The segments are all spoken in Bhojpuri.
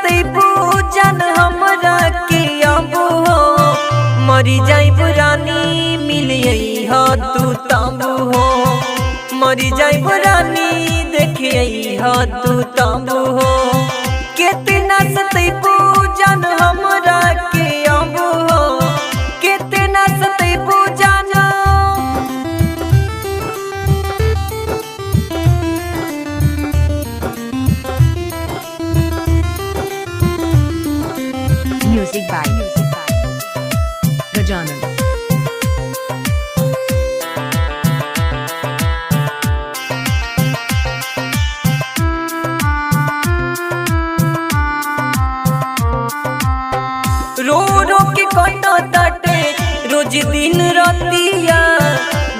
सतैबू जान हमरा के अब हो, मरी जाई पुरानी मिलियई हो तू तब हो, मरी जाई पुरानी देखियई हो तू तब हो। कितना सतैबू जान हमरा के अब हो, कितना सतैबू जान। Music by Gajanan. रो रो के कटो ताटे रोज दिन रतिया,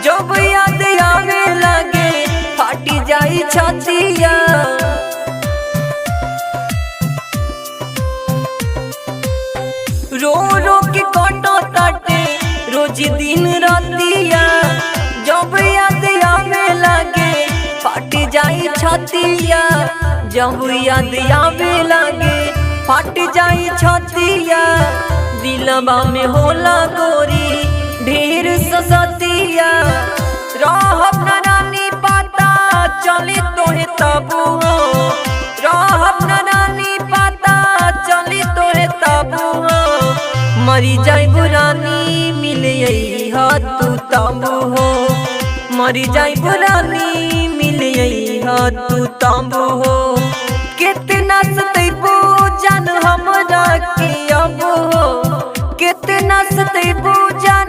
जब याद आवे लगे फाटी जाई छतिया। रो रो के कटो ताटे रोज दिन रतिया, जब याद आवे लगे फाटी जाई छतिया, जब याद आवे लगे फाट जाई छतिया। दिलवा में होला गोरी ढेर ससतिया, रहब न रानी पता चले तोहे तबू हो, रहब न रानी पता चले तोहे तबू हो। मरी जाई पुरानी मिलियई हो तू तबू हो, मरी जाई पुरानी मिलियई हो तू तबू हो। कितना सतैबू जान हमरा के अब हो, कितना सतैबू जान।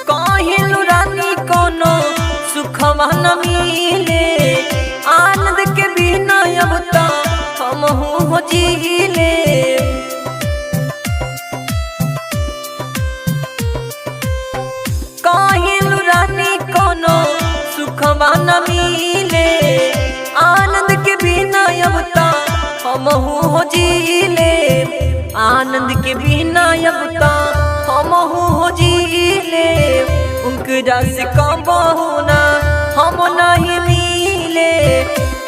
काहिलु रानी कोनो सुखवा न मिले, आनंद के बिना अब तो हमहू हो जीले। काहिलु रानी कोनो सुखवा न मिले, आनंद के बिना अब तो हमहू हो जीले, आनंद के बिना अब तो हमहू हो जीले। उनकरा से कबहू ना हम नहीं मिले,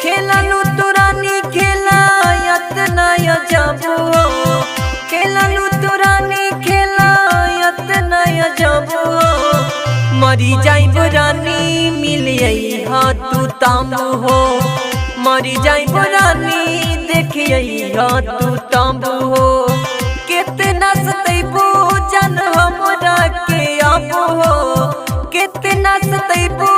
खेललू तू रानी खेला इतना अजब हो, खेललू तू रानी खेला इतना अजब हो। मरी जाई पुरानी मिलियई हो तू तब हो, मरी जाई पुरानी देखियई हो तू तब हो। कितना सतैबू जान हमरा के अब हो, कितना सतैबू